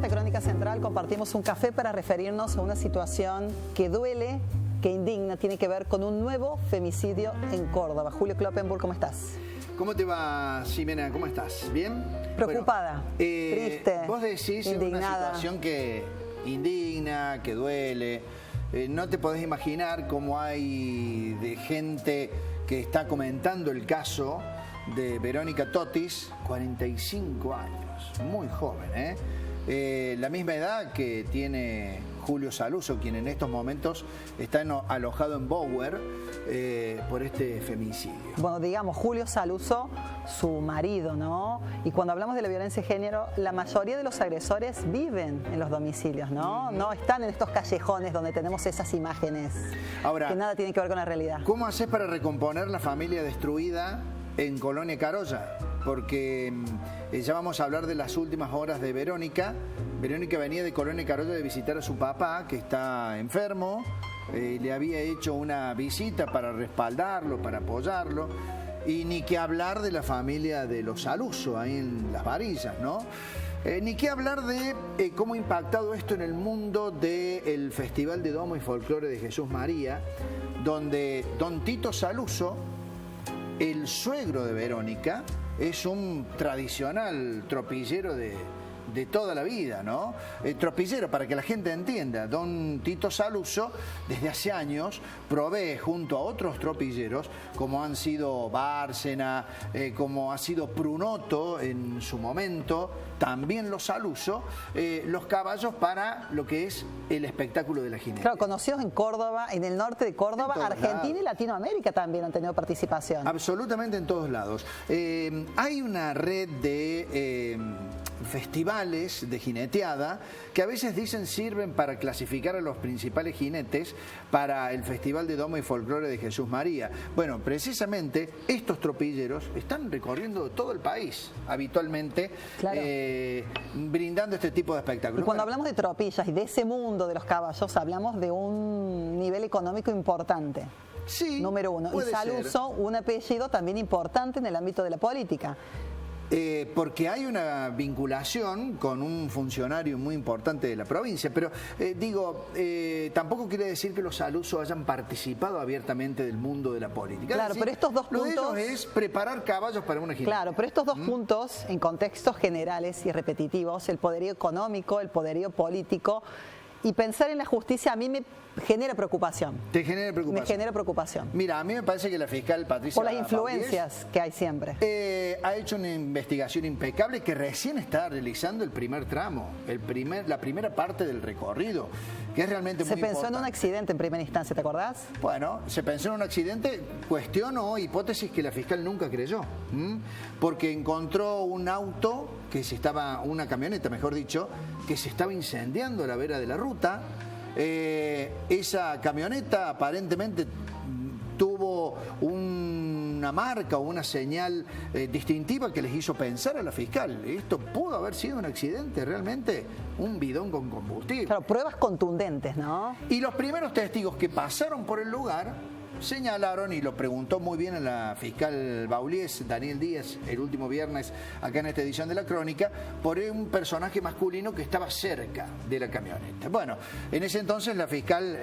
esta crónica central compartimos un café para referirnos a una situación que duele, que indigna, tiene que ver con un nuevo femicidio en Córdoba. Julio Kloppenburg, ¿cómo estás? ¿Cómo te va, Ximena? ¿Cómo estás? ¿Bien? Preocupada, bueno, triste, vos decís indignada. Una situación que indigna, que duele. No te podés imaginar cómo hay de gente que está comentando el caso de Verónica Totis, 45 años, muy joven, la misma edad que tiene Julio Saluso, quien en estos momentos está alojado en Bower por este femicidio. Bueno, digamos, Julio Saluso, su marido, ¿no? Y cuando hablamos de la violencia de género, la mayoría de los agresores viven en los domicilios, ¿no? No están en estos callejones donde tenemos esas imágenes. Ahora, que nada tienen que ver con la realidad. ¿Cómo haces para recomponer la familia destruida en Colonia Carolla? Porque ya vamos a hablar de las últimas horas de Verónica. Verónica venía de Colonia Carolla de visitar a su papá, que está enfermo. Le había hecho una visita para respaldarlo, para apoyarlo. Y ni que hablar de la familia de los Saluso, ahí en Las Varillas, ¿no? Ni que hablar de cómo ha impactado esto en el mundo del Festival de Domo y Folclore de Jesús María, donde don Tito Saluso, el suegro de Verónica, es un tradicional tropillero de toda la vida, ¿no? Tropillero, para que la gente entienda, don Tito Saluso desde hace años provee junto a otros tropilleros, como han sido Bárcena, como ha sido Prunoto en su momento, también los Saluso, los caballos para lo que es el espectáculo de la jineteada. Claro, conocidos en Córdoba, en el norte de Córdoba, Argentina y Latinoamérica también han tenido participación. Absolutamente en todos lados. Hay una red de festivales de jineteada que a veces dicen sirven para clasificar a los principales jinetes para el Festival de Domo y Folclore de Jesús María. Bueno, precisamente estos tropilleros están recorriendo todo el país habitualmente, claro, brindando este tipo de espectáculos. Y cuando hablamos de tropillas y de ese mundo de los caballos, hablamos de un nivel económico importante. Sí, número uno. Y Saluso, un apellido también importante en el ámbito de la política. Porque hay una vinculación con un funcionario muy importante de la provincia, pero tampoco quiere decir que los Saluso hayan participado abiertamente del mundo de la política. Claro, pero estos dos puntos... Lo de ellos es preparar caballos para una jineteada. Claro, pero estos dos puntos, en contextos generales y repetitivos, el poderío económico, el poderío político, y pensar en la justicia a mí me genera preocupación. ¿Te genera preocupación? Me genera preocupación. Mira, a mí me parece que la fiscal Patricia por las influencias Baudies, que hay siempre. Ha hecho una investigación impecable que recién está realizando el primer tramo, la primera parte del recorrido, que es realmente muy importante. Se pensó en un accidente en primera instancia, ¿te acordás? Bueno, se pensó en un accidente, cuestiono hipótesis que la fiscal nunca creyó, porque encontró un auto, una camioneta, mejor dicho, que se estaba incendiando a la vera de la ruta. Esa camioneta aparentemente tuvo una marca o una señal distintiva que les hizo pensar a la fiscal. Esto pudo haber sido un accidente, realmente un bidón con combustible. Claro, pruebas contundentes, ¿no? Y los primeros testigos que pasaron por el lugar señalaron, y lo preguntó muy bien a la fiscal Baudies, Daniel Díaz, el último viernes acá en esta edición de La Crónica, por un personaje masculino que estaba cerca de la camioneta. Bueno, en ese entonces la fiscal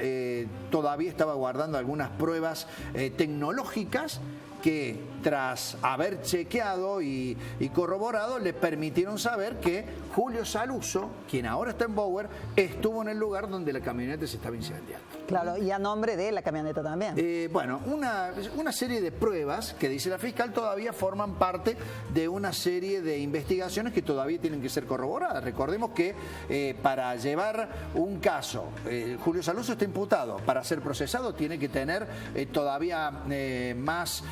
todavía estaba guardando algunas pruebas tecnológicas que tras haber chequeado y corroborado le permitieron saber que Julio Saluso, quien ahora está en Bower, estuvo en el lugar donde la camioneta se estaba incendiando. Claro, y a nombre de la camioneta también. Bueno, una serie de pruebas que dice la fiscal todavía forman parte de una serie de investigaciones que todavía tienen que ser corroboradas. Recordemos que para llevar un caso, Julio Saluso está imputado, para ser procesado tiene que tener todavía más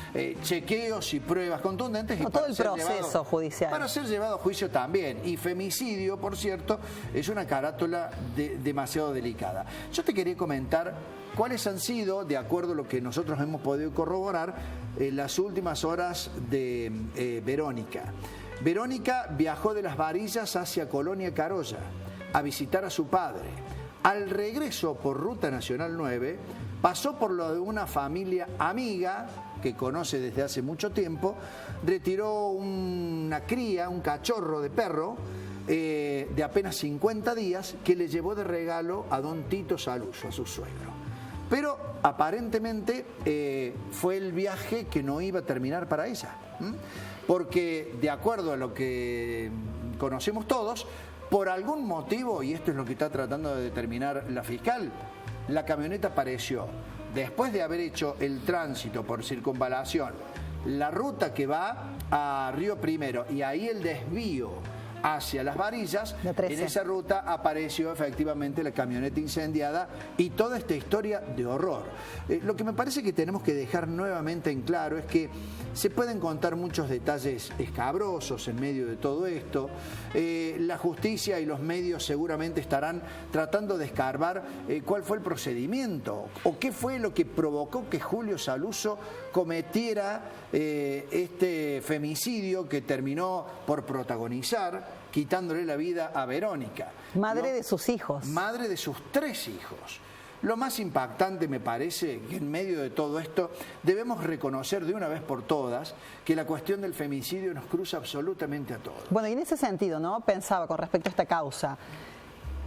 chequeos y pruebas contundentes. No, todo el proceso judicial. Para ser llevado a juicio también. Y femicidio, por cierto, es una carátula demasiado delicada. Yo te quería comentar cuáles han sido, de acuerdo a lo que nosotros hemos podido corroborar, las últimas horas de Verónica. Verónica viajó de Las Varillas hacia Colonia Carolla a visitar a su padre. Al regreso por Ruta Nacional 9, pasó por lo de una familia amiga que conoce desde hace mucho tiempo, retiró una cría, un cachorro de perro, de apenas 50 días que le llevó de regalo a don Tito Saluzzo, a su suegro. Pero aparentemente fue el viaje que no iba a terminar para ella, porque de acuerdo a lo que conocemos todos, por algún motivo, y esto es lo que está tratando de determinar la fiscal, la camioneta apareció después de haber hecho el tránsito por circunvalación, la ruta que va a Río Primero y ahí el desvío hacia Las Varillas. En esa ruta apareció efectivamente la camioneta incendiada y toda esta historia de horror. Lo que me parece que tenemos que dejar nuevamente en claro es que se pueden contar muchos detalles escabrosos en medio de todo esto. La justicia y los medios seguramente estarán tratando de escarbar cuál fue el procedimiento o qué fue lo que provocó que Julio Saluzzo cometiera este femicidio que terminó por protagonizar, quitándole la vida a Verónica. Madre de sus hijos. Madre de sus 3 hijos. Lo más impactante me parece que en medio de todo esto debemos reconocer de una vez por todas que la cuestión del femicidio nos cruza absolutamente a todos. Bueno, y en ese sentido, ¿no? Pensaba con respecto a esta causa,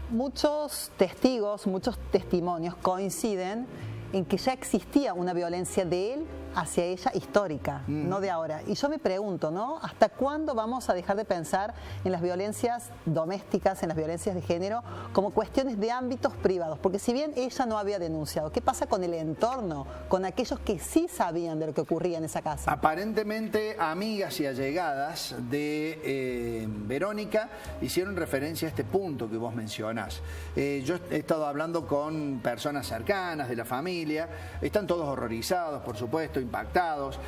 muchos testigos, muchos testimonios coinciden en que ya existía una violencia de él hacia ella histórica, no de ahora. Y yo me pregunto, ¿no? ¿Hasta cuándo vamos a dejar de pensar en las violencias domésticas, en las violencias de género, como cuestiones de ámbitos privados? Porque si bien ella no había denunciado, ¿qué pasa con el entorno, con aquellos que sí sabían de lo que ocurría en esa casa? Aparentemente, amigas y allegadas de Verónica hicieron referencia a este punto que vos mencionás. Yo he estado hablando con personas cercanas de la familia, están todos horrorizados, por supuesto, impactados.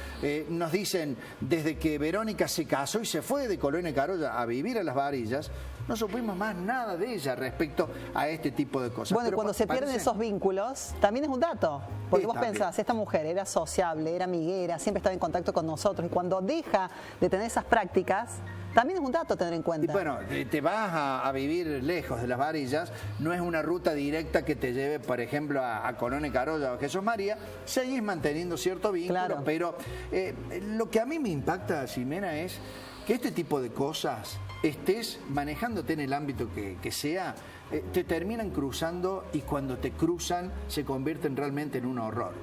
Nos dicen, desde que Verónica se casó y se fue de Colonia Carolla a vivir a Las Varillas, no supimos más nada de ella respecto a este tipo de cosas. Bueno, cuando se pierden esos vínculos, también es un dato. Porque vos pensás, esta mujer era sociable, era amiguera, siempre estaba en contacto con nosotros. Y cuando deja de tener esas prácticas, también es un dato a tener en cuenta. Y bueno, te vas a vivir lejos de Las Varillas, no es una ruta directa que te lleve, por ejemplo, a Colonia Carolla o a Jesús María, seguís manteniendo cierto vínculo, claro. Pero lo que a mí me impacta, Ximena, es que este tipo de cosas, estés manejándote en el ámbito que sea, te terminan cruzando y cuando te cruzan se convierten realmente en un horror.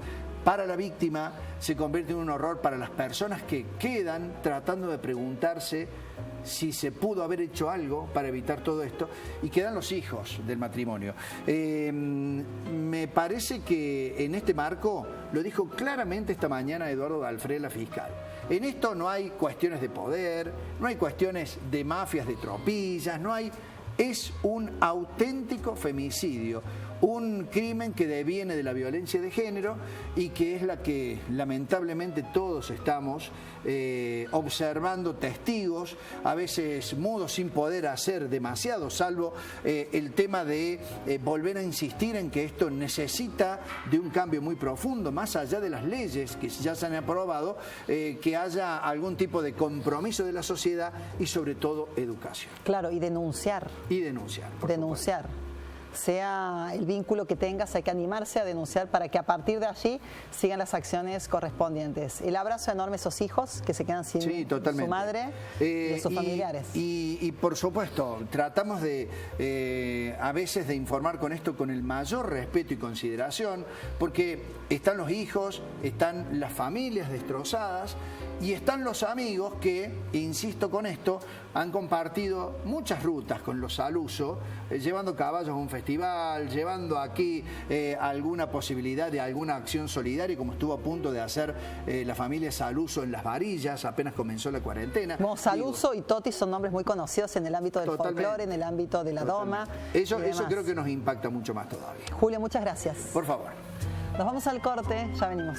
Para la víctima se convierte en un horror para las personas que quedan tratando de preguntarse si se pudo haber hecho algo para evitar todo esto, y quedan los hijos del matrimonio. Me parece que en este marco lo dijo claramente esta mañana Eduardo Galfré, la fiscal. En esto no hay cuestiones de poder, no hay cuestiones de mafias de tropillas, no hay... Es un auténtico femicidio, un crimen que deviene de la violencia de género y que es la que lamentablemente todos estamos observando, testigos, a veces mudos, sin poder hacer demasiado, salvo el tema de volver a insistir en que esto necesita de un cambio muy profundo, más allá de las leyes que ya se han aprobado, que haya algún tipo de compromiso de la sociedad y sobre todo educación. Claro, y denunciar. Y denunciar. Denunciar. Sea el vínculo que tengas, hay que animarse a denunciar para que a partir de allí sigan las acciones correspondientes. El abrazo enorme a esos hijos que se quedan sin su madre y sus familiares. Y por supuesto, tratamos de a veces de informar con esto con el mayor respeto y consideración, porque están los hijos, están las familias destrozadas y están los amigos que, insisto con esto, han compartido muchas rutas con los Saluzzo, llevando caballos a un festival, llevando aquí alguna posibilidad de alguna acción solidaria, como estuvo a punto de hacer la familia Saluzzo en Las Varillas, apenas comenzó la cuarentena. Bueno, Saluzzo y Toti son nombres muy conocidos en el ámbito del folclore, en el ámbito de la doma. Eso creo que nos impacta mucho más todavía. Julio, muchas gracias. Por favor. Nos vamos al corte, ya venimos.